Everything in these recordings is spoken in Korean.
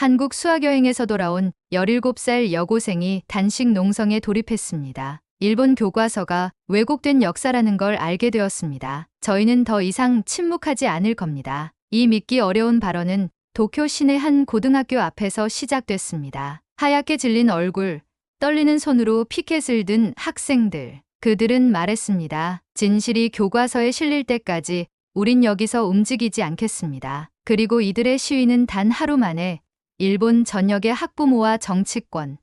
한국 수학여행에서 돌아온 17살 여고생이 단식 농성에 돌입했습니다. 일본 교과서가 왜곡된 역사라는 걸 알게 되었습니다. 저희는 더 이상 침묵하지 않을 겁니다. 이 믿기 어려운 발언은 도쿄 시내 한 고등학교 앞에서 시작됐습니다. 하얗게 질린 얼굴, 떨리는 손으로 피켓을 든 학생들. 그들은 말했습니다. 진실이 교과서에 실릴 때까지 우린 여기서 움직이지 않겠습니다. 그리고 이들의 시위는 단 하루 만에 일본 전역의 학부모와 정치권,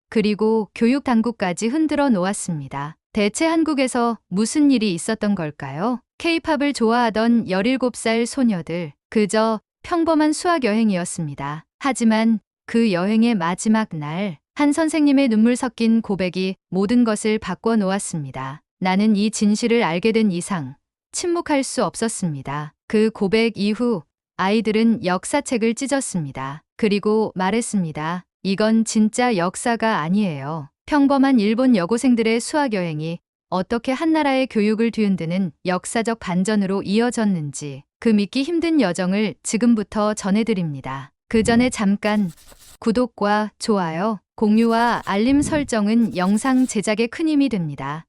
그리고 교육 당국까지 흔들어 놓았습니다. 대체 한국에서 무슨 일이 있었던 걸까요? K-팝을 좋아하던 17살 소녀들, 그저 평범한 수학 여행이었습니다. 하지만 그 여행의 마지막 날, 한 선생님의 눈물 섞인 고백이 모든 것을 바꿔 놓았습니다. 나는 이 진실을 알게 된 이상 침묵할 수 없었습니다. 그 고백 이후 아이들은 역사책을 찢었습니다. 그리고 말했습니다. 이건 진짜 역사가 아니에요. 평범한 일본 여고생들의 수학여행이 어떻게 한 나라의 교육을 뒤흔드는 역사적 반전으로 이어졌는지 그 믿기 힘든 여정을 지금부터 전해드립니다. 그 전에 잠깐 구독과 좋아요, 공유와 알림 설정은 영상 제작에 큰 힘이 됩니다.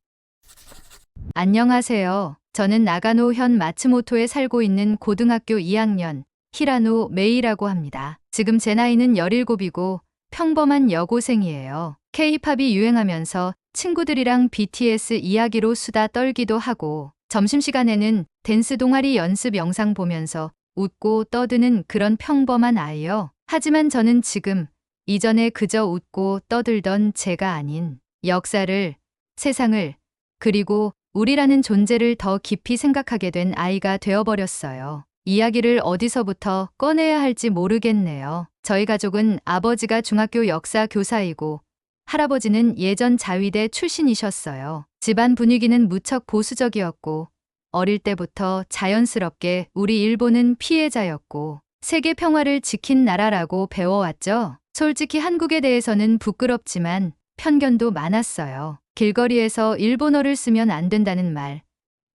안녕하세요. 저는 나가노현 마츠모토에 살고 있는 고등학교 2학년 히라노 메이라고 합니다. 지금 제 나이는 17이고 평범한 여고생이에요. K-팝이 유행하면서 친구들이랑 BTS 이야기로 수다 떨기도 하고 점심시간에는 댄스 동아리 연습 영상 보면서 웃고 떠드는 그런 평범한 아이요. 하지만 저는 지금 이전에 그저 웃고 떠들던 제가 아닌 역사를, 세상을, 그리고 우리라는 존재를 더 깊이 생각하게 된 아이가 되어버렸어요. 이야기를 어디서부터 꺼내야 할지 모르겠네요. 저희 가족은 아버지가 중학교 역사 교사이고 할아버지는 예전 자위대 출신이셨어요. 집안 분위기는 무척 보수적이었고 어릴 때부터 자연스럽게 우리 일본은 피해자였고 세계 평화를 지킨 나라라고 배워왔죠. 솔직히 한국에 대해서는 부끄럽지만 편견도 많았어요. 길거리에서 일본어를 쓰면 안 된다는 말,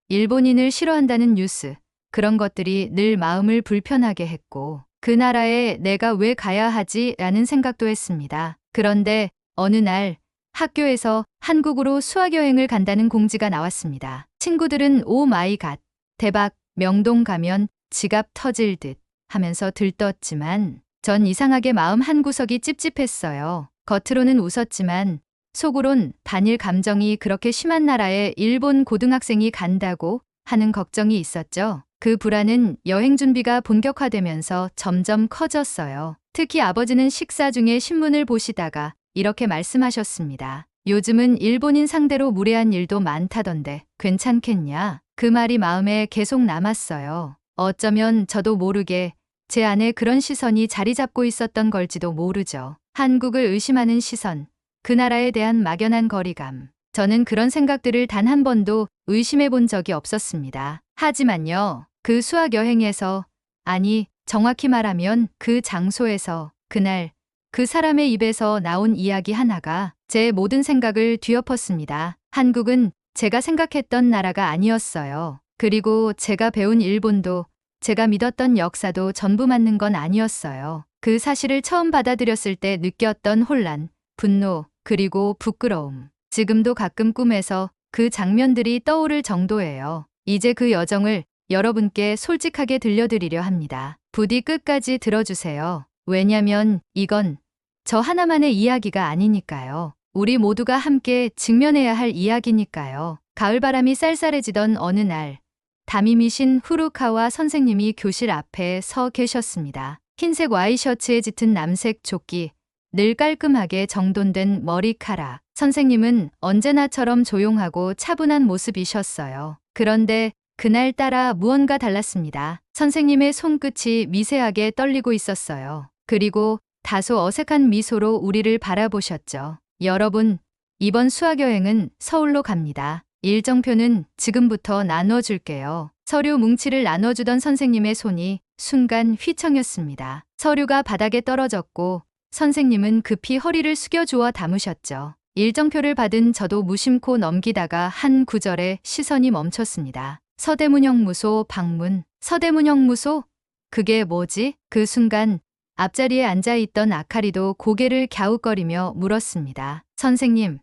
일본인을 싫어한다는 뉴스, 그런 것들이 늘 마음을 불편하게 했고 그 나라에 내가 왜 가야 하지? 라는 생각도 했습니다. 그런데 어느 날 학교에서 한국으로 수학여행을 간다는 공지가 나왔습니다. 친구들은 오 마이 갓, 대박, 명동 가면 지갑 터질 듯 하면서 들떴지만 전 이상하게 마음 한구석이 찝찝했어요. 겉으로는 웃었지만 속으론 반일 감정이 그렇게 심한 나라에 일본 고등학생이 간다고 하는 걱정이 있었죠. 그 불안은 여행 준비가 본격화되면서 점점 커졌어요. 특히 아버지는 식사 중에 신문을 보시다가 이렇게 말씀하셨습니다. 요즘은 일본인 상대로 무례한 일도 많다던데 괜찮겠냐? 그 말이 마음에 계속 남았어요. 어쩌면 저도 모르게 제 안에 그런 시선이 자리 잡고 있었던 걸지도 모르죠. 한국을 의심하는 시선, 그 나라에 대한 막연한 거리감. 저는 그런 생각들을 단 한 번도 의심해 본 적이 없었습니다. 하지만요, 그 수학 여행에서, 아니, 정확히 말하면 그 장소에서, 그날, 그 사람의 입에서 나온 이야기 하나가 제 모든 생각을 뒤엎었습니다. 한국은 제가 생각했던 나라가 아니었어요. 그리고 제가 배운 일본도, 제가 믿었던 역사도 전부 맞는 건 아니었어요. 그 사실을 처음 받아들였을 때 느꼈던 혼란, 분노, 그리고 부끄러움. 지금도 가끔 꿈에서 그 장면들이 떠오를 정도예요. 이제 그 여정을 여러분께 솔직하게 들려드리려 합니다. 부디 끝까지 들어주세요. 왜냐면 이건 저 하나만의 이야기가 아니니까요. 우리 모두가 함께 직면해야 할 이야기니까요. 가을바람이 쌀쌀해지던 어느 날, 담임이신 후루카와 선생님이 교실 앞에 서 계셨습니다. 흰색 와이셔츠에 짙은 남색 조끼, 늘 깔끔하게 정돈된 머리카락. 선생님은 언제나처럼 조용하고 차분한 모습이셨어요. 그런데 그날따라 무언가 달랐습니다. 선생님의 손끝이 미세하게 떨리고 있었어요. 그리고 다소 어색한 미소로 우리를 바라보셨죠. 여러분, 이번 수학여행은 서울로 갑니다. 일정표는 지금부터 나눠줄게요. 서류 뭉치를 나눠주던 선생님의 손이 순간 휘청였습니다. 서류가 바닥에 떨어졌고 선생님은 급히 허리를 숙여주어 담으셨죠. 일정표를 받은 저도 무심코 넘기다가 한 구절에 시선이 멈췄습니다. 서대문형무소 방문. 서대문형무소? 그게 뭐지? 그 순간 앞자리에 앉아있던 아카리도 고개를 갸웃거리며 물었습니다. 선생님,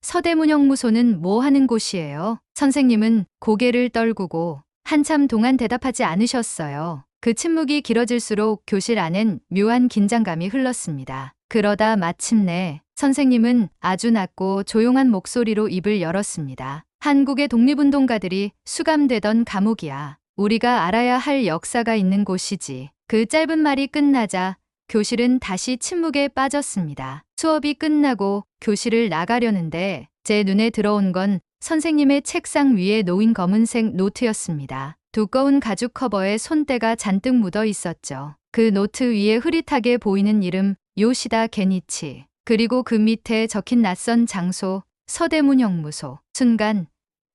서대문형무소는 뭐 하는 곳이에요? 선생님은 고개를 떨구고 한참 동안 대답하지 않으셨어요. 그 침묵이 길어질수록 교실 안엔 묘한 긴장감이 흘렀습니다. 그러다 마침내 선생님은 아주 낮고 조용한 목소리로 입을 열었습니다. 한국의 독립운동가들이 수감되던 감옥이야. 우리가 알아야 할 역사가 있는 곳이지. 그 짧은 말이 끝나자 교실은 다시 침묵에 빠졌습니다. 수업이 끝나고 교실을 나가려는데 제 눈에 들어온 건 선생님의 책상 위에 놓인 검은색 노트였습니다. 두꺼운 가죽 커버에 손때가 잔뜩 묻어 있었죠. 그 노트 위에 흐릿하게 보이는 이름 요시다 게니치, 그리고 그 밑에 적힌 낯선 장소 서대문형무소. 순간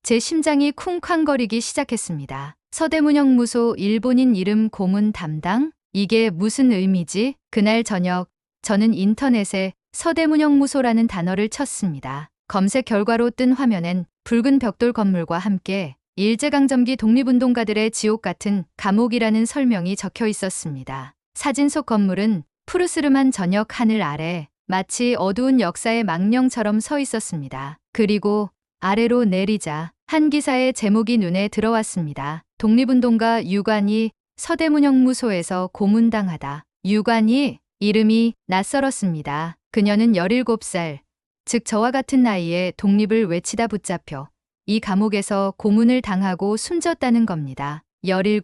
제 심장이 쿵쾅거리기 시작했습니다. 서대문형무소, 일본인 이름 고문 담당? 이게 무슨 의미지? 그날 저녁 저는 인터넷에 서대문형무소라는 단어를 쳤습니다. 검색 결과로 뜬 화면엔 붉은 벽돌 건물과 함께 일제강점기 독립운동가들의 지옥 같은 감옥이라는 설명이 적혀 있었습니다. 사진 속 건물은 푸르스름한 저녁 하늘 아래 마치 어두운 역사의 망령처럼 서 있었습니다. 그리고 아래로 내리자 한 기사의 제목이 눈에 들어왔습니다. 독립운동가 유관이 서대문형무소에서 고문당하다. 유관이, 이름이 낯설었습니다. 그녀는 17살, 즉 저와 같은 나이에 독립을 외치다 붙잡혀 이 감옥에서 고문을 당하고 숨졌다는 겁니다. 17,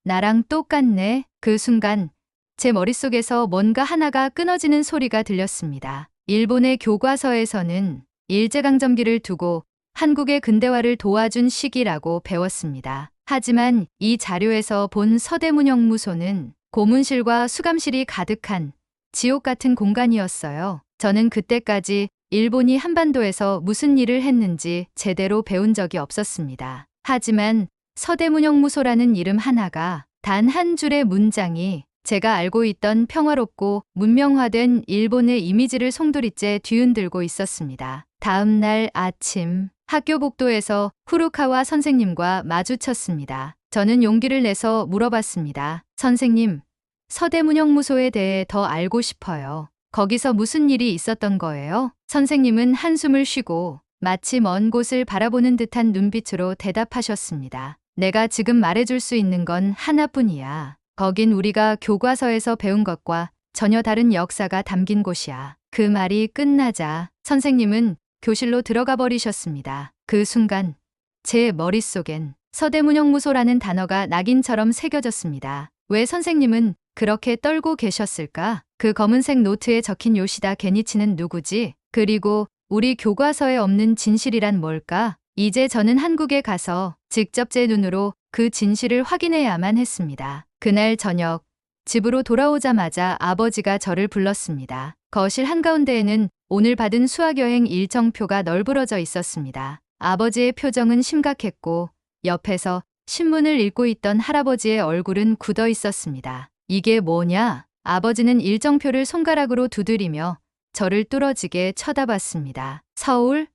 나랑 똑같네. 그 순간 제 머릿속에서 뭔가 하나가 끊어지는 소리가 들렸습니다. 일본의 교과서에서는 일제강점기를 두고 한국의 근대화를 도와준 시기라고 배웠습니다. 하지만 이 자료에서 본 서대문형무소는 고문실과 수감실이 가득한 지옥 같은 공간이었어요. 저는 그때까지 일본이 한반도에서 무슨 일을 했는지 제대로 배운 적이 없었습니다. 하지만 서대문형무소라는 이름 하나가, 단 한 줄의 문장이 제가 알고 있던 평화롭고 문명화된 일본의 이미지를 송두리째 뒤흔들고 있었습니다. 다음 날 아침, 학교 복도에서 후루카와 선생님과 마주쳤습니다. 저는 용기를 내서 물어봤습니다. 선생님, 서대문형무소에 대해 더 알고 싶어요. 거기서 무슨 일이 있었던 거예요? 선생님은 한숨을 쉬고 마치 먼 곳을 바라보는 듯한 눈빛으로 대답하셨습니다. 내가 지금 말해줄 수 있는 건 하나뿐이야. 거긴 우리가 교과서에서 배운 것과 전혀 다른 역사가 담긴 곳이야. 그 말이 끝나자 선생님은 교실로 들어가 버리셨습니다. 그 순간 제 머릿속엔 서대문형무소라는 단어가 낙인처럼 새겨졌습니다. 왜 선생님은 그렇게 떨고 계셨을까? 그 검은색 노트에 적힌 요시다 게니치는 누구지? 그리고 우리 교과서에 없는 진실이란 뭘까? 이제 저는 한국에 가서 직접 제 눈으로 그 진실을 확인해야만 했습니다. 그날 저녁 집으로 돌아오자마자 아버지가 저를 불렀습니다. 거실 한가운데에는 오늘 받은 수학여행 일정표가 널브러져 있었습니다. 아버지의 표정은 심각했고 옆에서 신문을 읽고 있던 할아버지의 얼굴은 굳어 있었습니다. 이게 뭐냐? 아버지는 일정표를 손가락으로 두드리며 저를 뚫어지게 쳐다봤습니다. 서울?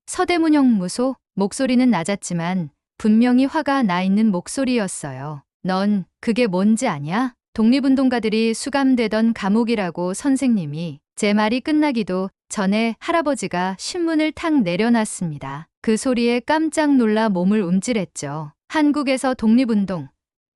서대문형무소? 목소리는 낮았지만 분명히 화가 나 있는 목소리였어요. 넌 그게 뭔지 아냐? 독립운동가들이 수감되던 감옥이라고. 선생님이. 제 말이 끝나기도 전에 할아버지가 신문을 탁 내려놨습니다. 그 소리에 깜짝 놀라 몸을 움찔했죠. 한국에서 독립운동.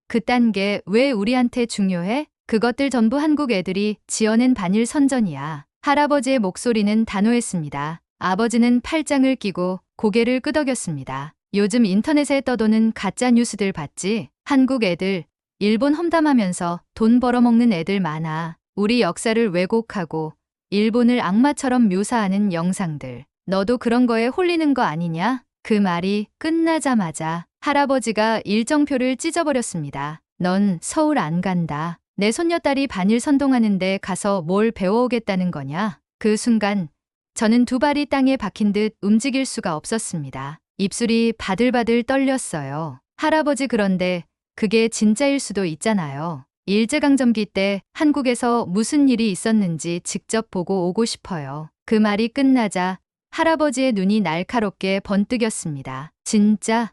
그딴 게 왜 우리한테 중요해? 그것들 전부 한국 애들이 지어낸 반일 선전이야. 할아버지의 목소리는 단호했습니다. 아버지는 팔짱을 끼고 고개를 끄덕였습니다. 요즘 인터넷에 떠도는 가짜 뉴스들 봤지? 한국 애들, 일본 험담하면서 돈 벌어먹는 애들 많아. 우리 역사를 왜곡하고 일본을 악마처럼 묘사하는 영상들. 너도 그런 거에 홀리는 거 아니냐? 그 말이 끝나자마자 할아버지가 일정표를 찢어버렸습니다. 넌 서울 안 간다. 내 손녀딸이 반일 선동하는데 가서 뭘 배워오겠다는 거냐? 그 순간 저는 두 발이 땅에 박힌 듯 움직일 수가 없었습니다. 입술이 바들바들 떨렸어요. 할아버지, 그런데 그게 진짜일 수도 있잖아요. 일제강점기 때 한국에서 무슨 일이 있었는지 직접 보고 오고 싶어요. 그 말이 끝나자 할아버지의 눈이 날카롭게 번뜩였습니다. 진짜?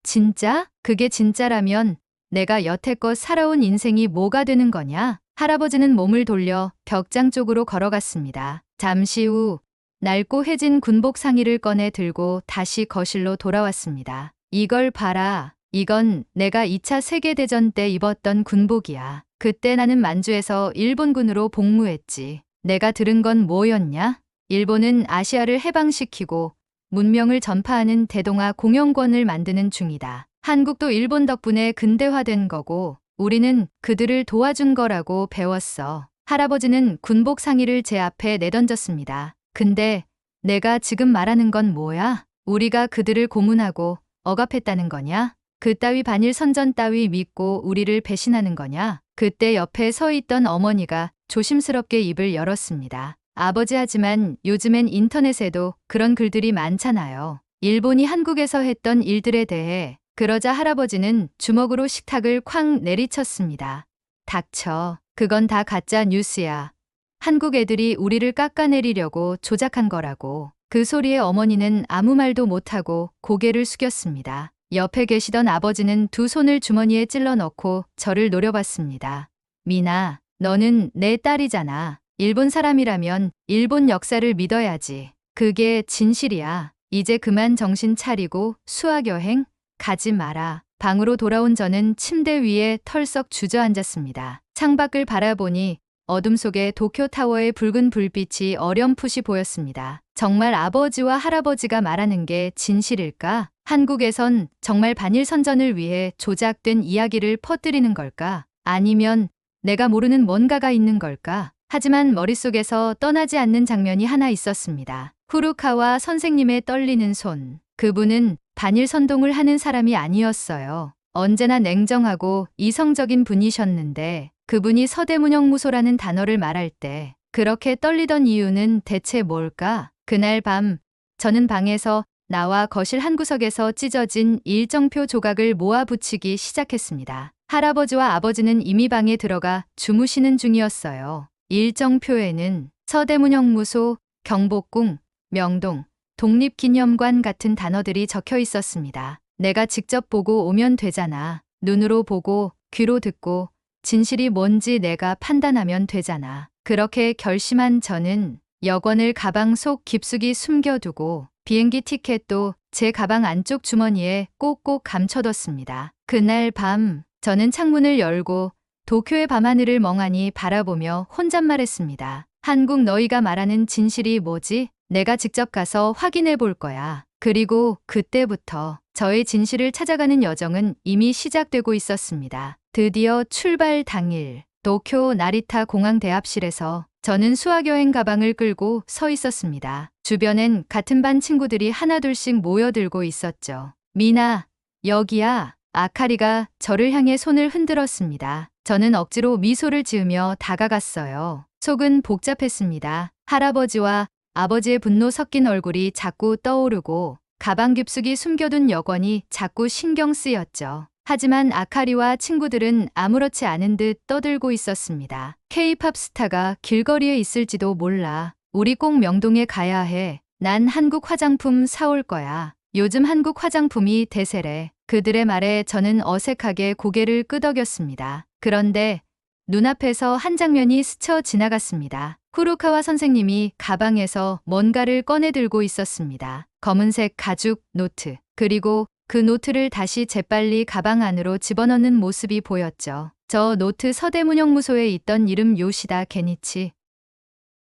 진짜? 그게 진짜라면 내가 여태껏 살아온 인생이 뭐가 되는 거냐? 할아버지는 몸을 돌려 벽장 쪽으로 걸어갔습니다. 잠시 후 낡고 해진 군복 상의를 꺼내 들고 다시 거실로 돌아왔습니다. 이걸 봐라. 이건 내가 2차 세계대전 때 입었던 군복이야. 그때 나는 만주에서 일본군으로 복무했지. 내가 들은 건 뭐였냐? 일본은 아시아를 해방시키고 문명을 전파하는 대동아 공영권을 만드는 중이다. 한국도 일본 덕분에 근대화된 거고 우리는 그들을 도와준 거라고 배웠어. 할아버지는 군복 상의를 제 앞에 내던졌습니다. 근데 내가 지금 말하는 건 뭐야? 우리가 그들을 고문하고 억압했다는 거냐? 그따위 반일 선전 따위 믿고 우리를 배신하는 거냐? 그때 옆에 서 있던 어머니가 조심스럽게 입을 열었습니다. 아버지, 하지만 요즘엔 인터넷에도 그런 글들이 많잖아요. 일본이 한국에서 했던 일들에 대해. 그러자 할아버지는 주먹으로 식탁을 쾅 내리쳤습니다. 닥쳐. 그건 다 가짜 뉴스야. 한국 애들이 우리를 깎아내리려고 조작한 거라고. 그 소리에 어머니는 아무 말도 못하고 고개를 숙였습니다. 옆에 계시던 아버지는 두 손을 주머니에 찔러 넣고 저를 노려봤습니다. 미나, 너는 내 딸이잖아. 일본 사람이라면 일본 역사를 믿어야지. 그게 진실이야. 이제 그만 정신 차리고 수학여행 가지 마라. 방으로 돌아온 저는 침대 위에 털썩 주저앉았습니다. 창밖을 바라보니 어둠 속에 도쿄타워의 붉은 불빛이 어렴풋이 보였습니다. 정말 아버지와 할아버지가 말하는 게 진실일까? 한국에선 정말 반일 선전을 위해 조작된 이야기를 퍼뜨리는 걸까? 아니면 내가 모르는 뭔가가 있는 걸까? 하지만 머릿속에서 떠나지 않는 장면이 하나 있었습니다. 후루카와 선생님의 떨리는 손. 그분은 반일 선동을 하는 사람이 아니었어요. 언제나 냉정하고 이성적인 분이셨는데 그분이 서대문형무소라는 단어를 말할 때 그렇게 떨리던 이유는 대체 뭘까? 그날 밤 저는 방에서 나와 거실 한 구석에서 찢어진 일정표 조각을 모아 붙이기 시작했습니다. 할아버지와 아버지는 이미 방에 들어가 주무시는 중이었어요. 일정표에는 서대문형무소, 경복궁, 명동, 독립기념관 같은 단어들이 적혀 있었습니다. 내가 직접 보고 오면 되잖아. 눈으로 보고 귀로 듣고 진실이 뭔지 내가 판단하면 되잖아. 그렇게 결심한 저는 여권을 가방 속 깊숙이 숨겨두고 비행기 티켓도 제 가방 안쪽 주머니에 꼭꼭 감춰뒀습니다. 그날 밤 저는 창문을 열고 도쿄의 밤하늘을 멍하니 바라보며 혼잣말했습니다. 한국, 너희가 말하는 진실이 뭐지? 내가 직접 가서 확인해 볼 거야. 그리고 그때부터 저의 진실을 찾아가는 여정은 이미 시작되고 있었습니다. 드디어 출발 당일 도쿄 나리타 공항 대합실에서 저는 수학여행 가방을 끌고 서 있었습니다. 주변엔 같은 반 친구들이 하나둘씩 모여들고 있었죠. 미나, 여기야. 아카리가 저를 향해 손을 흔들었습니다. 저는 억지로 미소를 지으며 다가갔어요. 속은 복잡했습니다. 할아버지와 아버지의 분노 섞인 얼굴이 자꾸 떠오르고 가방 깊숙이 숨겨둔 여권이 자꾸 신경 쓰였죠. 하지만 아카리와 친구들은 아무렇지 않은 듯 떠들고 있었습니다. K-팝 스타가 길거리에 있을지도 몰라. 우리 꼭 명동에 가야 해. 난 한국 화장품 사올 거야. 요즘 한국 화장품이 대세래. 그들의 말에 저는 어색하게 고개를 끄덕였습니다. 그런데 눈앞에서 한 장면이 스쳐 지나갔습니다. 후루카와 선생님이 가방에서 뭔가를 꺼내 들고 있었습니다. 검은색 가죽 노트. 그리고 그 노트를 다시 재빨리 가방 안으로 집어넣는 모습이 보였죠. 저 노트 서대문형무소에 있던 이름 요시다 게니치.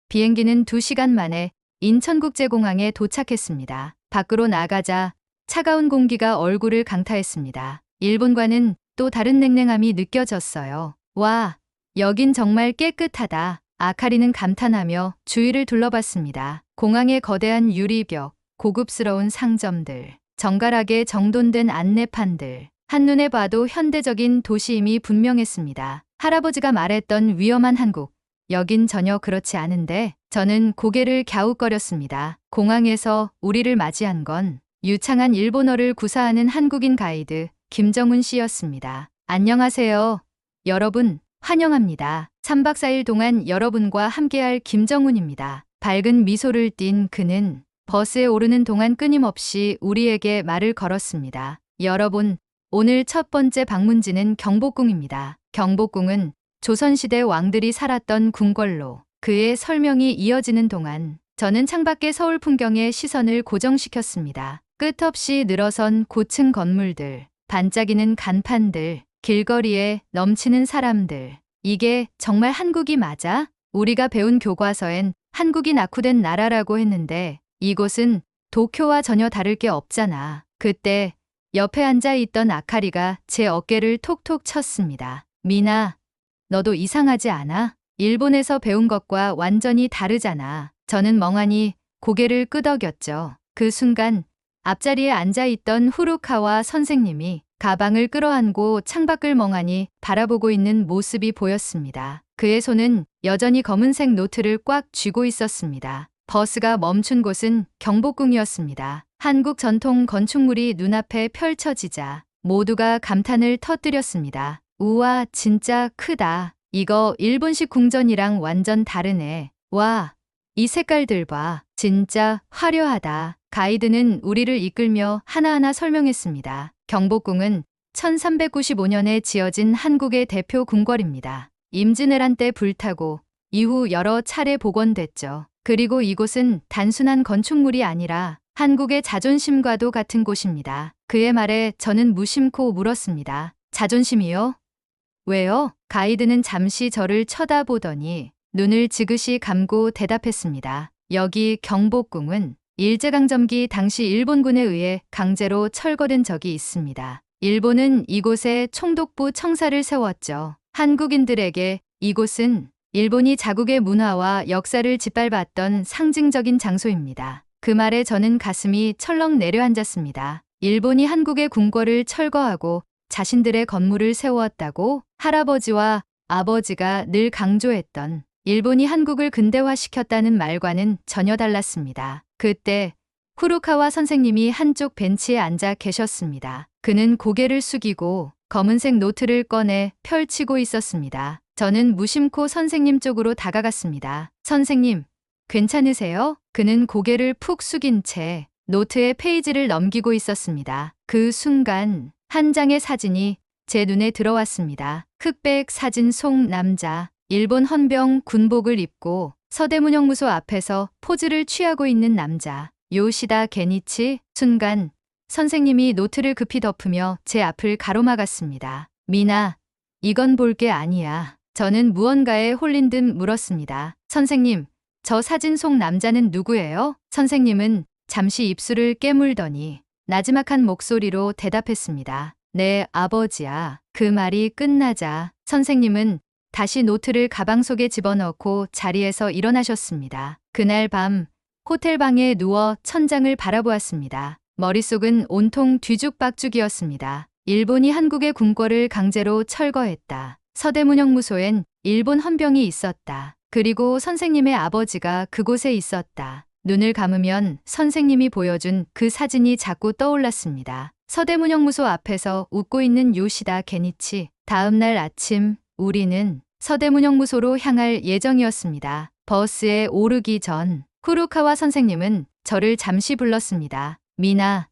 비행기는 2시간 만에 인천국제공항에 도착했습니다. 밖으로 나가자 차가운 공기가 얼굴을 강타했습니다. 일본과는 또 다른 냉랭함이 느껴졌어요. 와, 여긴 정말 깨끗하다. 아카리는 감탄하며 주위를 둘러봤습니다. 공항의 거대한 유리벽, 고급스러운 상점들, 정갈하게 정돈된 안내판들. 한눈에 봐도 현대적인 도시임이 분명했습니다. 할아버지가 말했던 위험한 한국. 여긴 전혀 그렇지 않은데 저는 고개를 갸웃거렸습니다. 공항에서 우리를 맞이한 건 유창한 일본어를 구사하는 한국인 가이드 김정훈 씨였습니다. 안녕하세요. 여러분, 환영합니다. 3박 4일 동안 여러분과 함께할 김정훈입니다. 밝은 미소를 띤 그는 버스에 오르는 동안 끊임없이 우리에게 말을 걸었습니다. 여러분, 오늘 첫 번째 방문지는 경복궁입니다. 경복궁은 조선시대 왕들이 살았던 궁궐로 그의 설명이 이어지는 동안 저는 창밖의 서울 풍경에 시선을 고정시켰습니다. 끝없이 늘어선 고층 건물들, 반짝이는 간판들, 길거리에 넘치는 사람들. 이게 정말 한국이 맞아? 우리가 배운 교과서엔 한국이 낙후된 나라라고 했는데 이곳은 도쿄와 전혀 다를 게 없잖아. 그때 옆에 앉아 있던 아카리가 제 어깨를 톡톡 쳤습니다. 미나, 너도 이상하지 않아? 일본에서 배운 것과 완전히 다르잖아. 저는 멍하니 고개를 끄덕였죠. 그 순간 앞자리에 앉아 있던 후루카와 선생님이 가방을 끌어안고 창밖을 멍하니 바라보고 있는 모습이 보였습니다. 그의 손은 여전히 검은색 노트를 꽉 쥐고 있었습니다. 버스가 멈춘 곳은 경복궁이었습니다. 한국 전통 건축물이 눈앞에 펼쳐지자 모두가 감탄을 터뜨렸습니다. 우와, 진짜 크다. 이거 일본식 궁전이랑 완전 다르네. 와, 이 색깔들 봐. 진짜 화려하다. 가이드는 우리를 이끌며 하나하나 설명했습니다. 경복궁은 1395년에 지어진 한국의 대표 궁궐입니다. 임진왜란 때 불타고 이후 여러 차례 복원됐죠. 그리고 이곳은 단순한 건축물이 아니라 한국의 자존심과도 같은 곳입니다. 그의 말에 저는 무심코 물었습니다. 자존심이요? 왜요? 가이드는 잠시 저를 쳐다보더니 눈을 지그시 감고 대답했습니다. 여기 경복궁은 일제강점기 당시 일본군에 의해 강제로 철거된 적이 있습니다. 일본은 이곳에 총독부 청사를 세웠죠. 한국인들에게 이곳은 일본이 자국의 문화와 역사를 짓밟았던 상징적인 장소입니다. 그 말에 저는 가슴이 철렁 내려앉았습니다. 일본이 한국의 궁궐을 철거하고 자신들의 건물을 세웠다고 할아버지와 아버지가 늘 강조했던 일본이 한국을 근대화시켰다는 말과는 전혀 달랐습니다. 그때 후루카와 선생님이 한쪽 벤치에 앉아 계셨습니다. 그는 고개를 숙이고 검은색 노트를 꺼내 펼치고 있었습니다. 저는 무심코 선생님 쪽으로 다가갔습니다. 선생님, 괜찮으세요? 그는 고개를 푹 숙인 채 노트의 페이지를 넘기고 있었습니다. 그 순간 한 장의 사진이 제 눈에 들어왔습니다. 흑백 사진 속 남자, 일본 헌병 군복을 입고 서대문형무소 앞에서 포즈를 취하고 있는 남자, 요시다 게니치. 순간 선생님이 노트를 급히 덮으며 제 앞을 가로막았습니다. 미나, 이건 볼 게 아니야. 저는 무언가에 홀린 듯 물었습니다. 선생님, 저 사진 속 남자는 누구예요? 선생님은 잠시 입술을 깨물더니 나지막한 목소리로 대답했습니다. 내 아버지야. 그 말이 끝나자 선생님은 다시 노트를 가방 속에 집어넣고 자리에서 일어나셨습니다. 그날 밤 호텔방에 누워 천장을 바라보았습니다. 머릿속은 온통 뒤죽박죽이었습니다. 일본이 한국의 궁궐을 강제로 철거했다. 서대문형무소엔 일본 헌병이 있었다. 그리고 선생님의 아버지가 그곳에 있었다. 눈을 감으면 선생님이 보여준 그 사진이 자꾸 떠올랐습니다. 서대문형무소 앞에서 웃고 있는 요시다 게니치. 다음 날 아침 우리는 서대문형무소로 향할 예정이었습니다. 버스에 오르기 전 후루카와 선생님은 저를 잠시 불렀습니다. 미나,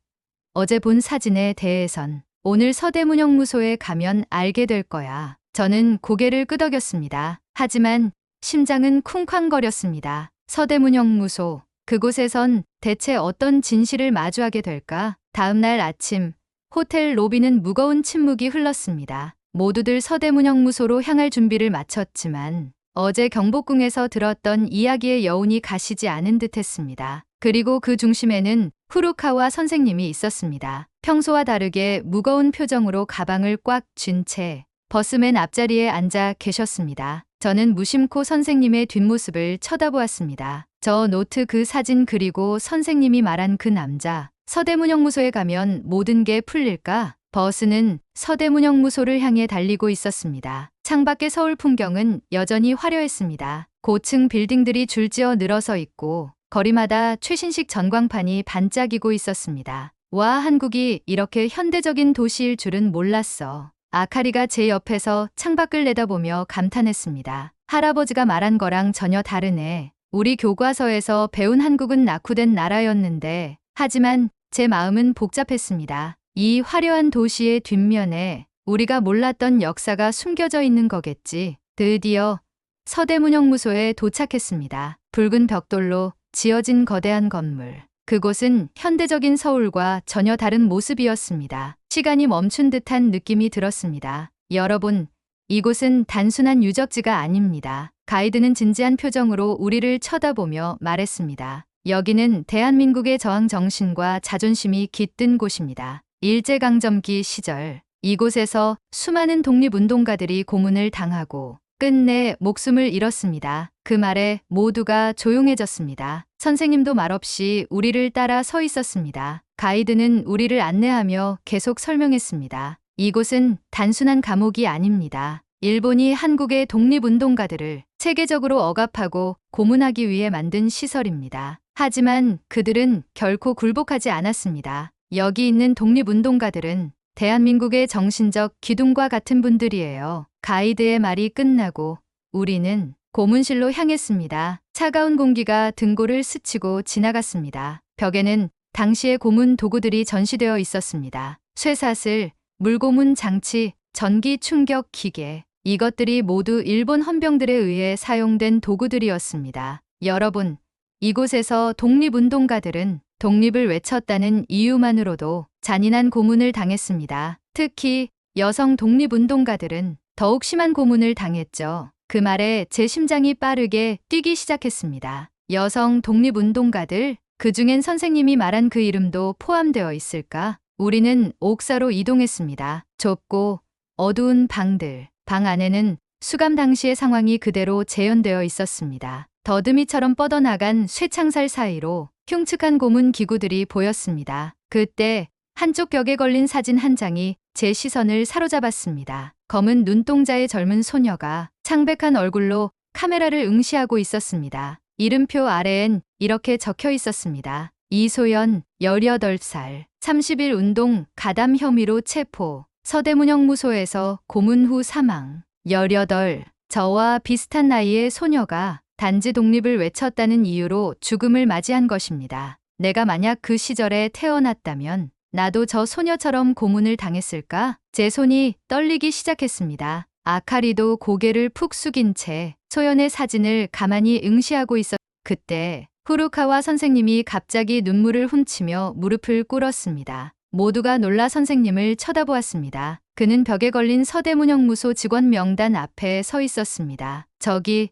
어제 본 사진에 대해선 오늘 서대문형무소에 가면 알게 될 거야. 저는 고개를 끄덕였습니다. 하지만 심장은 쿵쾅거렸습니다. 서대문형무소, 그곳에선 대체 어떤 진실을 마주하게 될까? 다음 날 아침 호텔 로비는 무거운 침묵이 흘렀습니다. 모두들 서대문형무소로 향할 준비를 마쳤지만 어제 경복궁에서 들었던 이야기의 여운이 가시지 않은 듯했습니다. 그리고 그 중심에는 후루카와 선생님이 있었습니다. 평소와 다르게 무거운 표정으로 가방을 꽉 쥔 채 버스맨 앞자리에 앉아 계셨습니다. 저는 무심코 선생님의 뒷모습을 쳐다보았습니다. 저 노트, 그 사진, 그리고 선생님이 말한 그 남자. 서대문형무소에 가면 모든 게 풀릴까? 버스는 서대문형무소를 향해 달리고 있었습니다. 창밖의 서울 풍경은 여전히 화려했습니다. 고층 빌딩들이 줄지어 늘어서 있고 거리마다 최신식 전광판이 반짝이고 있었습니다. 와, 한국이 이렇게 현대적인 도시일 줄은 몰랐어. 아카리가 제 옆에서 창밖을 내다보며 감탄했습니다. 할아버지가 말한 거랑 전혀 다르네. 우리 교과서에서 배운 한국은 낙후된 나라였는데, 하지만 제 마음은 복잡했습니다. 이 화려한 도시의 뒷면에 우리가 몰랐던 역사가 숨겨져 있는 거겠지. 드디어 서대문형무소에 도착했습니다. 붉은 벽돌로 지어진 거대한 건물. 그곳은 현대적인 서울과 전혀 다른 모습이었습니다. 시간이 멈춘 듯한 느낌이 들었습니다. 여러분, 이곳은 단순한 유적지가 아닙니다. 가이드는 진지한 표정으로 우리를 쳐다보며 말했습니다. 여기는 대한민국의 저항 정신과 자존심이 깃든 곳입니다. 일제강점기 시절 이곳에서 수많은 독립운동가들이 고문을 당하고 끝내 목숨을 잃었습니다. 그 말에 모두가 조용해졌습니다. 선생님도 말없이 우리를 따라 서 있었습니다. 가이드는 우리를 안내하며 계속 설명했습니다. 이곳은 단순한 감옥이 아닙니다. 일본이 한국의 독립운동가들을 체계적으로 억압하고 고문하기 위해 만든 시설입니다. 하지만 그들은 결코 굴복하지 않았습니다. 여기 있는 독립운동가들은 대한민국의 정신적 기둥과 같은 분들이에요. 가이드의 말이 끝나고 우리는 고문실로 향했습니다. 차가운 공기가 등골을 스치고 지나갔습니다. 벽에는 당시의 고문 도구들이 전시되어 있었습니다. 쇠사슬, 물고문 장치, 전기 충격 기계. 이것들이 모두 일본 헌병들에 의해 사용된 도구들이었습니다. 여러분, 이곳에서 독립운동가들은 독립을 외쳤다는 이유만으로도 잔인한 고문을 당했습니다. 특히 여성 독립운동가들은 더욱 심한 고문을 당했죠. 그 말에 제 심장이 빠르게 뛰기 시작했습니다. 여성 독립운동가들, 그중엔 선생님이 말한 그 이름도 포함되어 있을까? 우리는 옥사로 이동했습니다. 좁고 어두운 방들, 방 안에는 수감 당시의 상황이 그대로 재현되어 있었습니다. 더듬이처럼 뻗어나간 쇠창살 사이로 흉측한 고문 기구들이 보였습니다. 그때 한쪽 벽에 걸린 사진 한 장이 제 시선을 사로잡았습니다. 검은 눈동자의 젊은 소녀가 창백한 얼굴로 카메라를 응시하고 있었습니다. 이름표 아래엔 이렇게 적혀 있었습니다. 이소연, 18살, 30일 운동 가담 혐의로 체포, 서대문형무소에서 고문 후 사망. 18, 저와 비슷한 나이의 소녀가 단지 독립을 외쳤다는 이유로 죽음을 맞이한 것입니다. 내가 만약 그 시절에 태어났다면 나도 저 소녀처럼 고문을 당했을까? 제 손이 떨리기 시작했습니다. 아카리도 고개를 푹 숙인 채 소연의 사진을 가만히 응시하고 있었. 그때 후루카와 선생님이 갑자기 눈물을 훔치며 무릎을 꿇었습니다. 모두가 놀라 선생님을 쳐다보았습니다. 그는 벽에 걸린 서대문형무소 직원 명단 앞에 서 있었습니다. 저기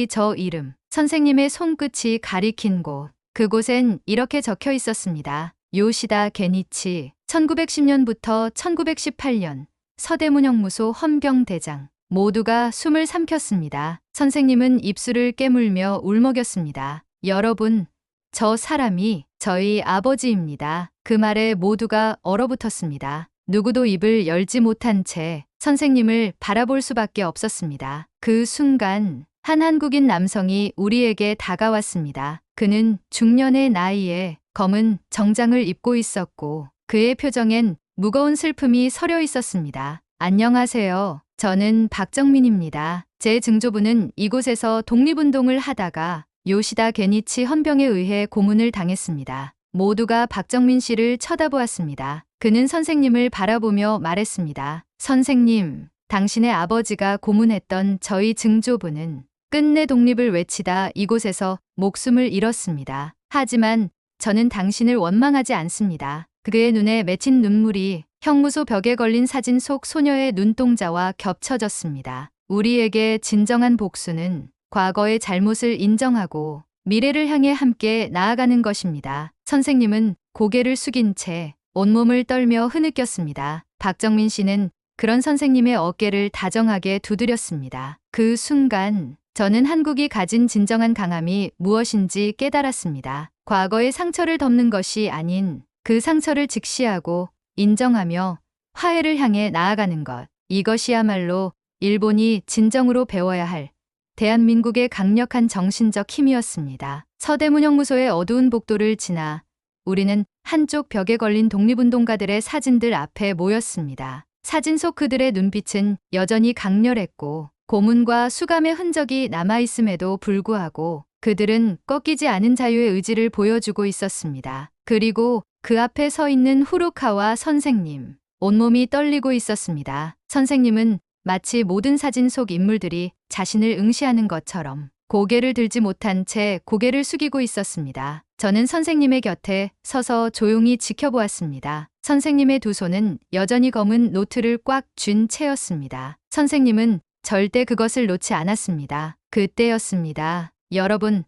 저 이름. 선생님의 손끝이 가리킨 곳. 그곳엔 이렇게 적혀 있었습니다. 요시다 게니치. 1910년부터 1918년 서대문형무소 헌병대장. 모두가 숨을 삼켰습니다. 선생님은 입술을 깨물며 울먹였습니다. 여러분, 저 사람이 저희 아버지입니다. 그 말에 모두가 얼어붙었습니다. 누구도 입을 열지 못한 채 선생님을 바라볼 수밖에 없었습니다. 그 순간 한 한국인 남성이 우리에게 다가왔습니다. 그는 중년의 나이에 검은 정장을 입고 있었고 그의 표정엔 무거운 슬픔이 서려 있었습니다. 안녕하세요. 저는 박정민입니다. 제 증조부는 이곳에서 독립운동을 하다가 요시다 게니치 헌병에 의해 고문을 당했습니다. 모두가 박정민 씨를 쳐다보았습니다. 그는 선생님을 바라보며 말했습니다. 선생님, 당신의 아버지가 고문했던 저희 증조부는 끝내 독립을 외치다 이곳에서 목숨을 잃었습니다. 하지만 저는 당신을 원망하지 않습니다. 그의 눈에 맺힌 눈물이 형무소 벽에 걸린 사진 속 소녀의 눈동자와 겹쳐졌습니다. 우리에게 진정한 복수는 과거의 잘못을 인정하고 미래를 향해 함께 나아가는 것입니다. 선생님은 고개를 숙인 채 온몸을 떨며 흐느꼈습니다. 박정민 씨는 그런 선생님의 어깨를 다정하게 두드렸습니다. 그 순간 저는 한국이 가진 진정한 강함이 무엇인지 깨달았습니다. 과거의 상처를 덮는 것이 아닌 그 상처를 직시하고 인정하며 화해를 향해 나아가는 것. 이것이야말로 일본이 진정으로 배워야 할 대한민국의 강력한 정신적 힘이었습니다. 서대문형무소의 어두운 복도를 지나 우리는 한쪽 벽에 걸린 독립운동가들의 사진들 앞에 모였습니다. 사진 속 그들의 눈빛은 여전히 강렬했고 고문과 수감의 흔적이 남아있음에도 불구하고 그들은 꺾이지 않은 자유의 의지를 보여주고 있었습니다. 그리고 그 앞에 서 있는 후루카와 선생님, 온몸이 떨리고 있었습니다. 선생님은 마치 모든 사진 속 인물들이 자신을 응시하는 것처럼 고개를 들지 못한 채 고개를 숙이고 있었습니다. 저는 선생님의 곁에 서서 조용히 지켜보았습니다. 선생님의 두 손은 여전히 검은 노트를 꽉 쥔 채였습니다. 선생님은 절대 그것을 놓지 않았습니다. 그때였습니다. 여러분,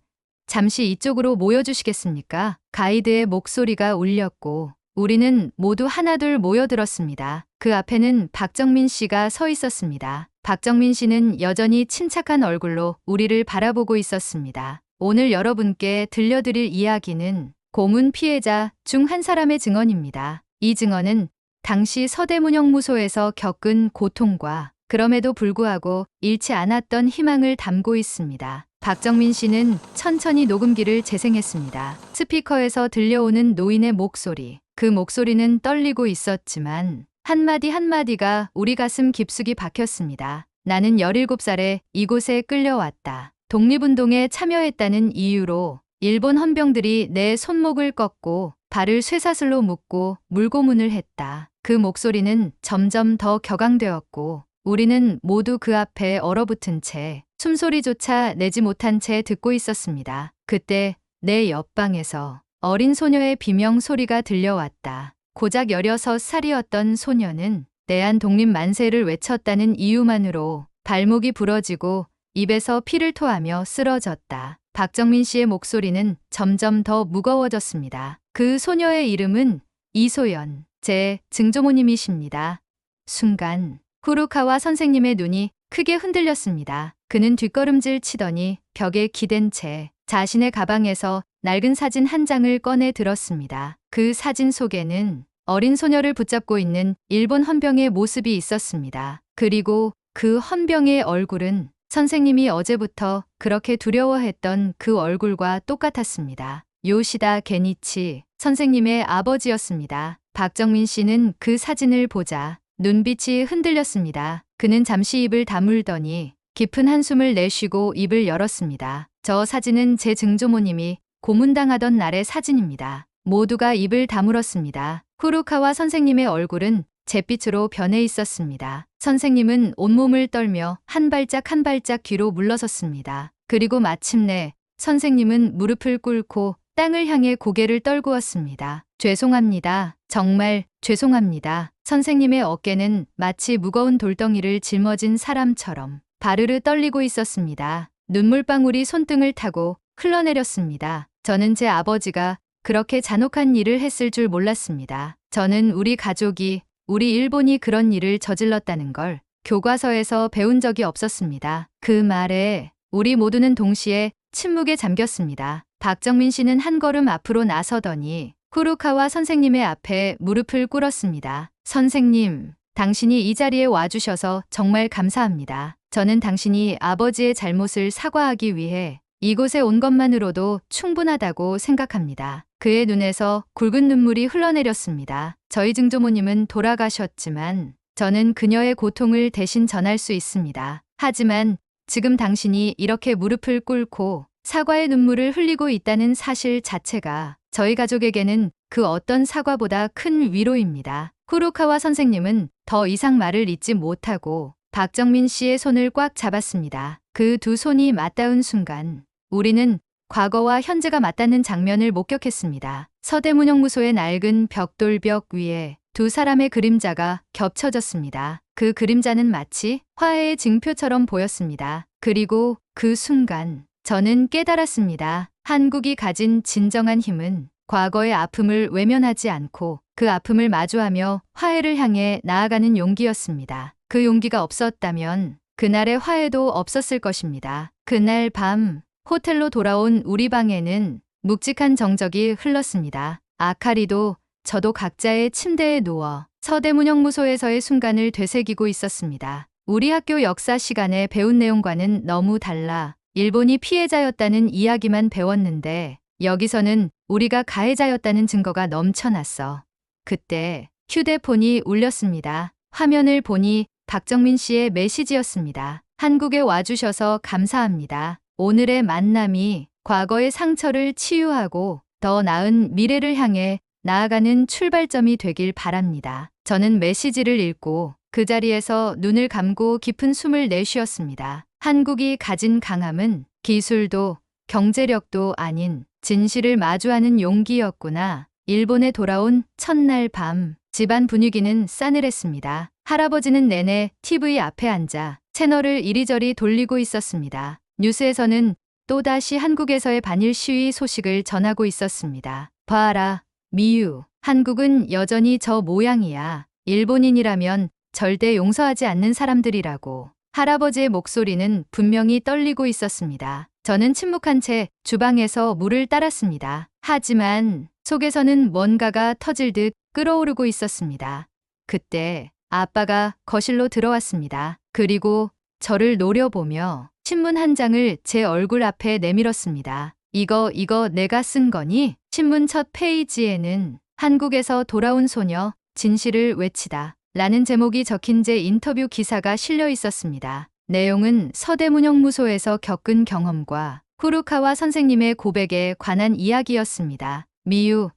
잠시 이쪽으로 모여주시겠습니까? 가이드의 목소리가 울렸고 우리는 모두 하나둘 모여들었습니다. 그 앞에는 박정민 씨가 서 있었습니다. 박정민 씨는 여전히 침착한 얼굴로 우리를 바라보고 있었습니다. 오늘 여러분께 들려드릴 이야기는 고문 피해자 중 한 사람의 증언입니다. 이 증언은 당시 서대문형무소에서 겪은 고통과 그럼에도 불구하고 잃지 않았던 희망을 담고 있습니다. 박정민 씨는 천천히 녹음기를 재생했습니다. 스피커에서 들려오는 노인의 목소리, 그 목소리는 떨리고 있었지만 한마디 한마디가 우리 가슴 깊숙이 박혔습니다. 나는 17살에 이곳에 끌려왔다. 독립운동에 참여했다는 이유로 일본 헌병들이 내 손목을 꺾고 발을 쇠사슬로 묶고 물고문을 했다. 그 목소리는 점점 더 격앙되었고 우리는 모두 그 앞에 얼어붙은 채 숨소리조차 내지 못한 채 듣고 있었습니다. 그때 내 옆방에서 어린 소녀의 비명 소리가 들려왔다. 고작 16살이었던 소녀는 내한 독립 만세를 외쳤다는 이유만으로 발목이 부러지고 입에서 피를 토하며 쓰러졌다. 박정민 씨의 목소리는 점점 더 무거워졌습니다. 그 소녀의 이름은 이소연, 제 증조모님이십니다. 순간 후루카와 선생님의 눈이 크게 흔들렸습니다. 그는 뒷걸음질 치더니 벽에 기댄 채 자신의 가방에서 낡은 사진 한 장을 꺼내 들었습니다. 그 사진 속에는 어린 소녀를 붙잡고 있는 일본 헌병의 모습이 있었습니다. 그리고 그 헌병의 얼굴은 선생님이 어제부터 그렇게 두려워했던 그 얼굴과 똑같았습니다. 요시다 게니치, 선생님의 아버지였습니다. 박정민 씨는 그 사진을 보자 눈빛이 흔들렸습니다. 그는 잠시 입을 다물더니 깊은 한숨을 내쉬고 입을 열었습니다. 저 사진은 제 증조모님이 고문당하던 날의 사진입니다. 모두가 입을 다물었습니다. 후루카와 선생님의 얼굴은 잿빛으로 변해 있었습니다. 선생님은 온몸을 떨며 한 발짝 한 발짝 뒤로 물러섰습니다. 그리고 마침내 선생님은 무릎을 꿇고 땅을 향해 고개를 떨구었습니다. 죄송합니다. 정말 죄송합니다. 선생님의 어깨는 마치 무거운 돌덩이를 짊어진 사람처럼 바르르 떨리고 있었습니다. 눈물방울이 손등을 타고 흘러내렸습니다. 저는 제 아버지가 그렇게 잔혹한 일을 했을 줄 몰랐습니다. 저는 우리 가족이, 우리 일본이 그런 일을 저질렀다는 걸 교과서에서 배운 적이 없었습니다. 그 말에 우리 모두는 동시에 침묵에 잠겼습니다. 박정민 씨는 한 걸음 앞으로 나서더니 후루카와 선생님의 앞에 무릎을 꿇었습니다. 선생님, 당신이 이 자리에 와주셔서 정말 감사합니다. 저는 당신이 아버지의 잘못을 사과하기 위해 이곳에 온 것만으로도 충분하다고 생각합니다. 그의 눈에서 굵은 눈물이 흘러내렸습니다. 저희 증조모님은 돌아가셨지만 저는 그녀의 고통을 대신 전할 수 있습니다. 하지만 지금 당신이 이렇게 무릎을 꿇고 사과의 눈물을 흘리고 있다는 사실 자체가 저희 가족에게는 그 어떤 사과보다 큰 위로입니다. 후루카와 선생님은 더 이상 말을 잇지 못하고 박정민 씨의 손을 꽉 잡았습니다. 그 두 손이 맞닿은 순간 우리는 과거와 현재가 맞닿는 장면을 목격했습니다. 서대문형무소의 낡은 벽돌벽 위에 두 사람의 그림자가 겹쳐졌습니다. 그 그림자는 마치 화해의 징표처럼 보였습니다. 그리고 그 순간 저는 깨달았습니다. 한국이 가진 진정한 힘은 과거의 아픔을 외면하지 않고 그 아픔을 마주하며 화해를 향해 나아가는 용기였습니다. 그 용기가 없었다면 그날의 화해도 없었을 것입니다. 그날 밤 호텔로 돌아온 우리 방에는 묵직한 정적이 흘렀습니다. 아카리도 저도 각자의 침대에 누워 서대문형무소에서의 순간을 되새기고 있었습니다. 우리 학교 역사 시간에 배운 내용과는 너무 달라 일본이 피해자였다는 이야기만 배웠는데 여기서는 우리가 가해자였다는 증거가 넘쳐났어. 그때 휴대폰이 울렸습니다. 화면을 보니 박정민 씨의 메시지였습니다. 한국에 와주셔서 감사합니다. 오늘의 만남이 과거의 상처를 치유하고 더 나은 미래를 향해 나아가는 출발점이 되길 바랍니다. 저는 메시지를 읽고 그 자리에서 눈을 감고 깊은 숨을 내쉬었습니다. 한국이 가진 강함은 기술도 경제력도 아닌 진실을 마주하는 용기였구나. 일본에 돌아온 첫날 밤, 집안 분위기는 싸늘했습니다. 할아버지는 내내 TV 앞에 앉아 채널을 이리저리 돌리고 있었습니다. 뉴스에서는 또다시 한국에서의 반일 시위 소식을 전하고 있었습니다. 봐라, 미유. 한국은 여전히 저 모양이야. 일본인이라면 절대 용서하지 않는 사람들이라고. 할아버지의 목소리는 분명히 떨리고 있었습니다. 저는 침묵한 채 주방에서 물을 따랐습니다. 하지만 속에서는 뭔가가 터질 듯 끓어오르고 있었습니다. 그때 아빠가 거실로 들어왔습니다. 그리고 저를 노려보며 신문 한 장을 제 얼굴 앞에 내밀었습니다. 이거 내가 쓴 거니? 신문 첫 페이지에는 한국에서 돌아온 소녀 진실을 외치다 라는 제목이 적힌 제 인터뷰 기사가 실려 있었습니다. 내용은 서대문형무소에서 겪은 경험과 후루카와 선생님의 고백에 관한 이야기였습니다. 미유,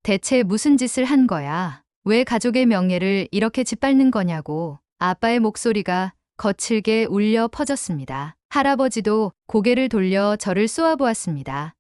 대체 무슨 짓을 한 거야? 왜 가족의 명예를 이렇게 짓밟는 거냐고. 아빠의 목소리가 거칠게 울려 퍼졌습니다. 할아버지도 고개를 돌려 저를 쏘아보았습니다.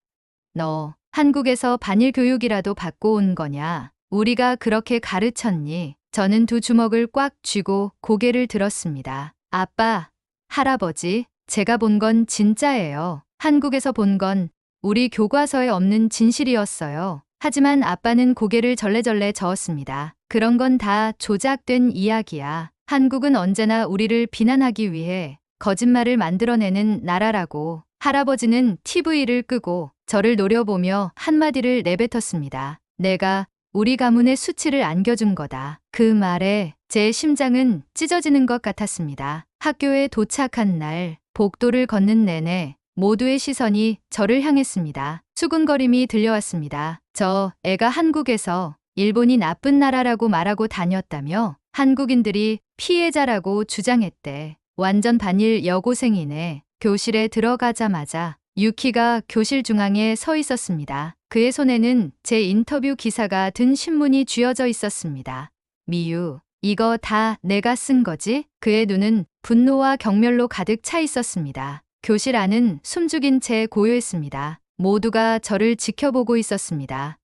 너 한국에서 반일 교육이라도 받고 온 거냐? 우리가 그렇게 가르쳤니? 저는 두 주먹을 꽉 쥐고 고개를 들었습니다. 아빠, 할아버지, 제가 본 건 진짜예요. 한국에서 본 건 우리 교과서에 없는 진실이었어요. 하지만 아빠는 고개를 절레절레 저었습니다. 그런 건 다 조작된 이야기야. 한국은 언제나 우리를 비난하기 위해 거짓말을 만들어내는 나라라고. 할아버지는 TV를 끄고 저를 노려보며 한마디를 내뱉었습니다. 내가 우리 가문의 수치를 안겨준 거다. 그 말에 제 심장은 찢어지는 것 같았습니다. 학교에 도착한 날, 복도를 걷는 내내 모두의 시선이 저를 향했습니다. 수군거림이 들려왔습니다. 저 애가 한국에서 일본이 나쁜 나라라고 말하고 다녔다며 한국인들이 피해자라고 주장했대. 완전 반일 여고생이네. 교실에 들어가자마자 유키가 교실 중앙에 서 있었습니다. 그의 손에는 제 인터뷰 기사가 든 신문이 쥐어져 있었습니다. 미유, 이거 다 내가 쓴 거지? 그의 눈은 분노와 경멸로 가득 차 있었습니다. 교실 안은 숨죽인 채 고요했습니다. 모두가 저를 지켜보고 있었습니다.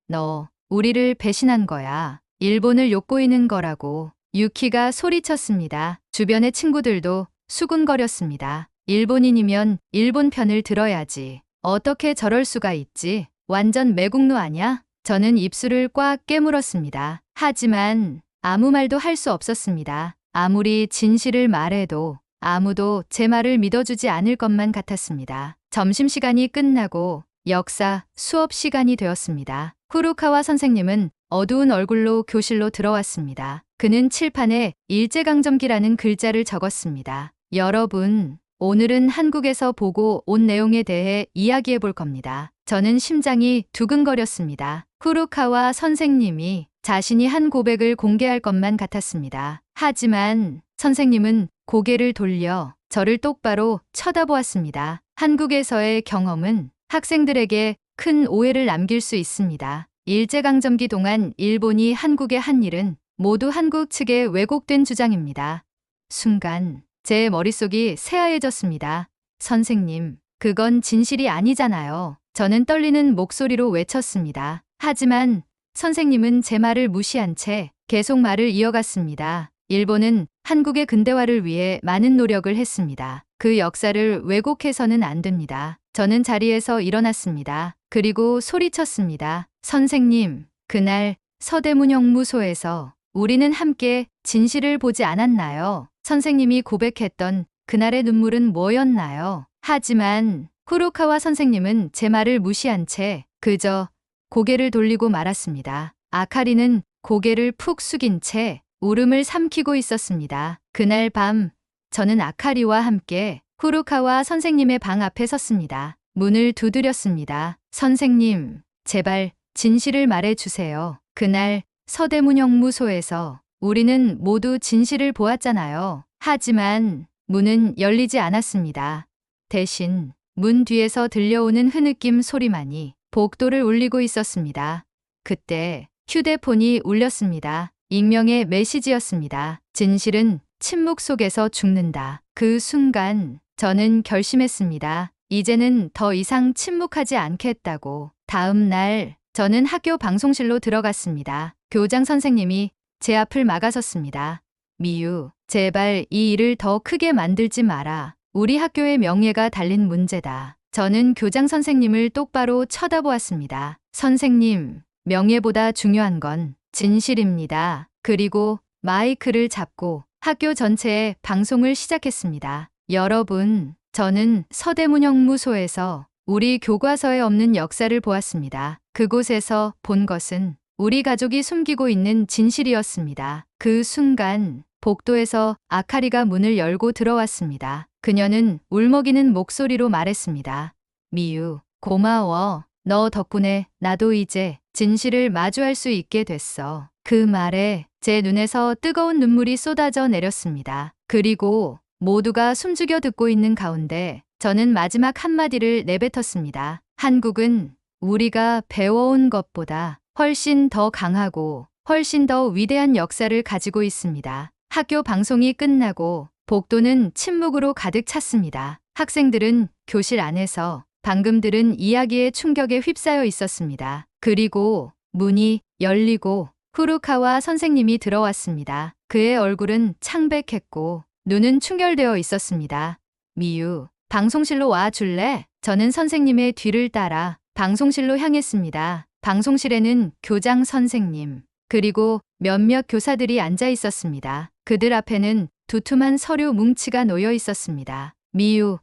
너, 우리를 배신한 거야. 일본을 욕보이는 거라고. 유키가 소리쳤습니다. 주변의 친구들도 수군거렸습니다. 일본인이면 일본 편을 들어야지. 어떻게 저럴 수가 있지? 완전 매국노 아냐? 저는 입술을 꽉 깨물었습니다. 하지만 아무 말도 할 수 없었습니다. 아무리 진실을 말해도 아무도 제 말을 믿어주지 않을 것만 같았습니다. 점심시간이 끝나고 역사 수업 시간이 되었습니다. 후루카와 선생님은 어두운 얼굴로 교실로 들어왔습니다. 그는 칠판에 일제강점기라는 글자를 적었습니다. 여러분, 오늘은 한국에서 보고 온 내용에 대해 이야기해 볼 겁니다. 저는 심장이 두근거렸습니다. 후루카와 선생님이 자신이 한 고백을 공개할 것만 같았습니다. 하지만 선생님은 고개를 돌려 저를 똑바로 쳐다보았습니다. 한국에서의 경험은 학생들에게 큰 오해를 남길 수 있습니다. 일제강점기 동안 일본이 한국에 한 일은 모두 한국 측의 왜곡된 주장입니다. 순간 제 머릿속이 새하얘졌습니다. 선생님, 그건 진실이 아니잖아요. 저는 떨리는 목소리로 외쳤습니다. 하지만 선생님은 제 말을 무시한 채 계속 말을 이어갔습니다. 일본은 한국의 근대화를 위해 많은 노력을 했습니다. 그 역사를 왜곡해서는 안 됩니다. 저는 자리에서 일어났습니다. 그리고 소리쳤습니다. 선생님, 그날 서대문형무소에서 우리는 함께 진실을 보지 않았나요? 선생님이 고백했던 그날의 눈물은 뭐였나요? 하지만 후루카와 선생님은 제 말을 무시한 채 그저 고개를 돌리고 말았습니다. 아카리는 고개를 푹 숙인 채 울음을 삼키고 있었습니다. 그날 밤 저는 아카리와 함께 후루카와 선생님의 방 앞에 섰습니다. 문을 두드렸습니다. 선생님, 제발 진실을 말해주세요. 그날 서대문형무소에서 우리는 모두 진실을 보았잖아요. 하지만 문은 열리지 않았습니다. 대신 문 뒤에서 들려오는 흐느낌 소리만이 복도를 울리고 있었습니다. 그때 휴대폰이 울렸습니다. 익명의 메시지였습니다. 진실은 침묵 속에서 죽는다. 그 순간 저는 결심했습니다. 이제는 더 이상 침묵하지 않겠다고. 다음 날 저는 학교 방송실로 들어갔습니다. 교장 선생님이 제 앞을 막아섰습니다. 미유, 제발 이 일을 더 크게 만들지 마라. 우리 학교의 명예가 달린 문제다. 저는 교장 선생님을 똑바로 쳐다보았습니다. 선생님, 명예보다 중요한 건 진실입니다. 그리고 마이크를 잡고 학교 전체에 방송을 시작했습니다. 여러분, 저는 서대문 형무소에서 우리 교과서에 없는 역사를 보았습니다. 그곳에서 본 것은 우리 가족이 숨기고 있는 진실이었습니다. 그 순간 복도에서 아카리가 문을 열고 들어왔습니다. 그녀는 울먹이는 목소리로 말했습니다. 미유, 고마워. 너 덕분에 나도 이제 진실을 마주할 수 있게 됐어. 그 말에 제 눈에서 뜨거운 눈물이 쏟아져 내렸습니다. 그리고 모두가 숨죽여 듣고 있는 가운데 저는 마지막 한마디를 내뱉었습니다. 한국은 우리가 배워온 것보다 훨씬 더 강하고 훨씬 더 위대한 역사를 가지고 있습니다. 학교 방송이 끝나고 복도는 침묵으로 가득 찼습니다. 학생들은 교실 안에서 방금 들은 이야기의 충격에 휩싸여 있었습니다. 그리고 문이 열리고 후루카와 선생님이 들어왔습니다. 그의 얼굴은 창백했고 눈은 충혈되어 있었습니다. 미유, 방송실로 와 줄래? 저는 선생님의 뒤를 따라 방송실로 향했습니다. 방송실에는 교장 선생님, 그리고 몇몇 교사들이 앉아 있었습니다. 그들 앞에는 두툼한 서류 뭉치가 놓여 있었습니다. 미유,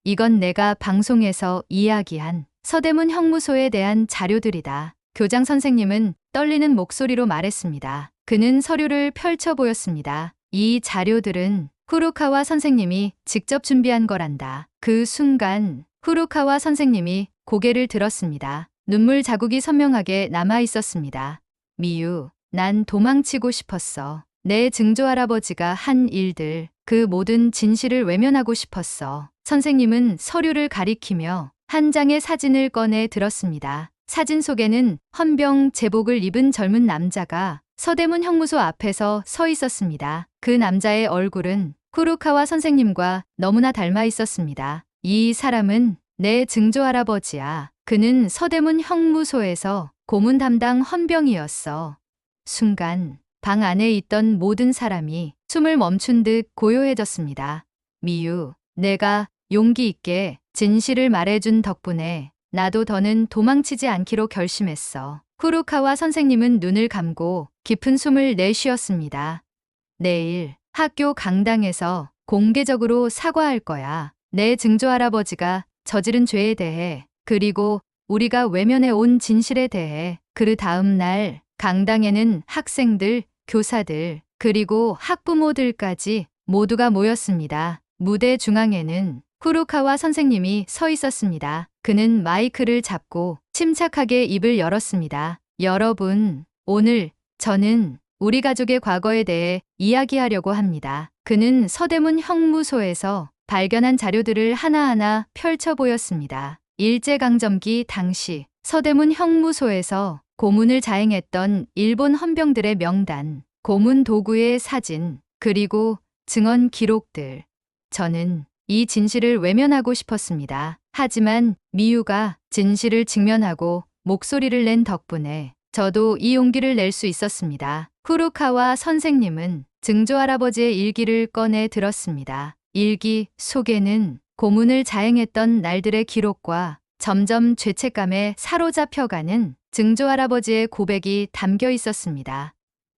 이건 내가 방송에서 이야기한 서대문 형무소에 대한 자료들이다. 교장 선생님은 떨리는 목소리로 말했습니다. 그는 서류를 펼쳐 보였습니다. 이 자료들은 후루카와 선생님이 직접 준비한 거란다. 그 순간 후루카와 선생님이 고개를 들었습니다. 눈물 자국이 선명하게 남아 있었습니다. 미유, 난 도망치고 싶었어. 내 증조할아버지가 한 일들, 그 모든 진실을 외면하고 싶었어. 선생님은 서류를 가리키며 한 장의 사진을 꺼내 들었습니다. 사진 속에는 헌병 제복을 입은 젊은 남자가 서대문 형무소 앞에서 서 있었습니다. 그 남자의 얼굴은 후루카와 선생님과 너무나 닮아 있었습니다. 이 사람은 내 증조할아버지야. 그는 서대문 형무소에서 고문 담당 헌병이었어. 순간 방 안에 있던 모든 사람이 숨을 멈춘 듯 고요해졌습니다. 미유, 내가 용기 있게 진실을 말해준 덕분에 나도 더는 도망치지 않기로 결심했어. 후루카와 선생님은 눈을 감고 깊은 숨을 내쉬었습니다. 내일 학교 강당에서 공개적으로 사과할 거야. 내 증조할아버지가 저지른 죄에 대해, 그리고 우리가 외면해 온 진실에 대해. 그 다음 날 강당에는 학생들, 교사들, 그리고 학부모들까지 모두가 모였습니다. 무대 중앙에는 후루카와 선생님이 서 있었습니다. 그는 마이크를 잡고 침착하게 입을 열었습니다. 여러분, 오늘 저는 우리 가족의 과거에 대해 이야기하려고 합니다. 그는 서대문 형무소에서 발견한 자료들을 하나하나 펼쳐 보였습니다. 일제강점기 당시 서대문 형무소에서 고문을 자행했던 일본 헌병들의 명단, 고문 도구의 사진, 그리고 증언 기록들. 저는 이 진실을 외면하고 싶었습니다. 하지만 미유가 진실을 직면하고 목소리를 낸 덕분에 저도 이 용기를 낼 수 있었습니다. 후루카와 선생님은 증조할아버지의 일기를 꺼내 들었습니다. 일기 속에는 고문을 자행했던 날들의 기록과 점점 죄책감에 사로잡혀가는 증조할아버지의 고백이 담겨 있었습니다.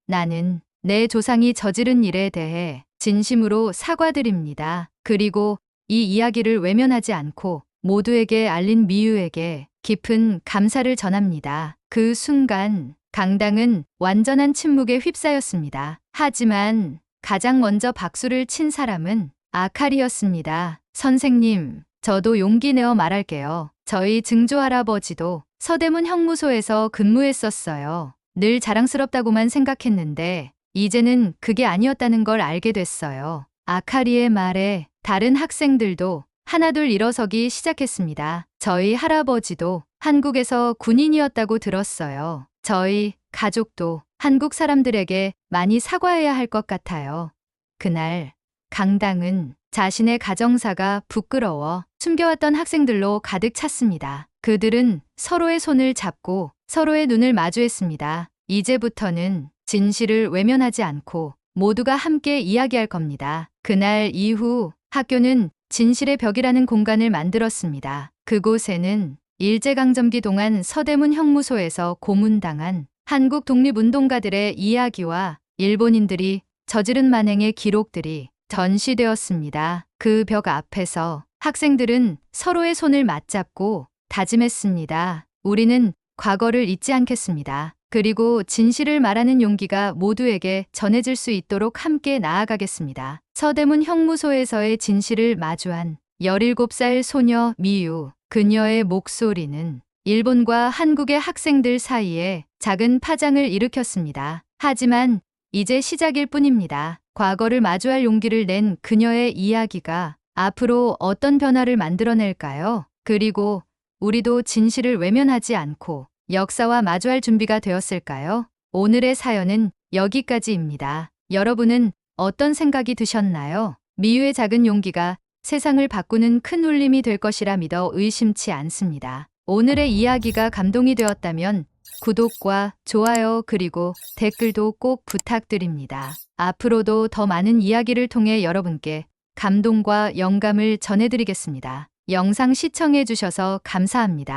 나는 내 조상이 저지른 일에 대해 진심으로 사과드립니다. 그리고 이 이야기를 외면하지 않고 모두에게 알린 미유에게 깊은 감사를 전합니다. 그 순간 강당은 완전한 침묵에 휩싸였습니다. 하지만 가장 먼저 박수를 친 사람은 아카리였습니다. 선생님, 저도 용기 내어 말할게요. 저희 증조할아버지도 서대문 형무소에서 근무했었어요. 늘 자랑스럽다고만 생각했는데 이제는 그게 아니었다는 걸 알게 됐어요. 아카리의 말에 다른 학생들도 하나둘 일어서기 시작했습니다. 저희 할아버지도 한국에서 군인이었다고 들었어요. 저희 가족도 한국 사람들에게 많이 사과해야 할 것 같아요. 그날 강당은 자신의 가정사가 부끄러워 숨겨왔던 학생들로 가득 찼습니다. 그들은 서로의 손을 잡고 서로의 눈을 마주했습니다. 이제부터는 진실을 외면하지 않고 모두가 함께 이야기할 겁니다. 그날 이후 학교는 진실의 벽이라는 공간을 만들었습니다. 그곳에는 일제강점기 동안 서대문 형무소에서 고문당한 한국 독립운동가들의 이야기와 일본인들이 저지른 만행의 기록들이 전시되었습니다. 그 벽 앞에서 학생들은 서로의 손을 맞잡고 다짐했습니다. 우리는 과거를 잊지 않겠습니다. 그리고 진실을 말하는 용기가 모두에게 전해질 수 있도록 함께 나아가겠습니다. 서대문 형무소에서의 진실을 마주한 17살 소녀 미유. 그녀의 목소리는 일본과 한국의 학생들 사이에 작은 파장을 일으켰습니다. 하지만 이제 시작일 뿐입니다. 과거를 마주할 용기를 낸 그녀의 이야기가 앞으로 어떤 변화를 만들어낼까요? 그리고 우리도 진실을 외면하지 않고 역사와 마주할 준비가 되었을까요? 오늘의 사연은 여기까지입니다. 여러분은 어떤 생각이 드셨나요? 미유의 작은 용기가 세상을 바꾸는 큰 울림이 될 것이라 믿어 의심치 않습니다. 오늘의 이야기가 감동이 되었다면 구독과 좋아요 그리고 댓글도 꼭 부탁드립니다. 앞으로도 더 많은 이야기를 통해 여러분께 감동과 영감을 전해드리겠습니다. 영상 시청해주셔서 감사합니다.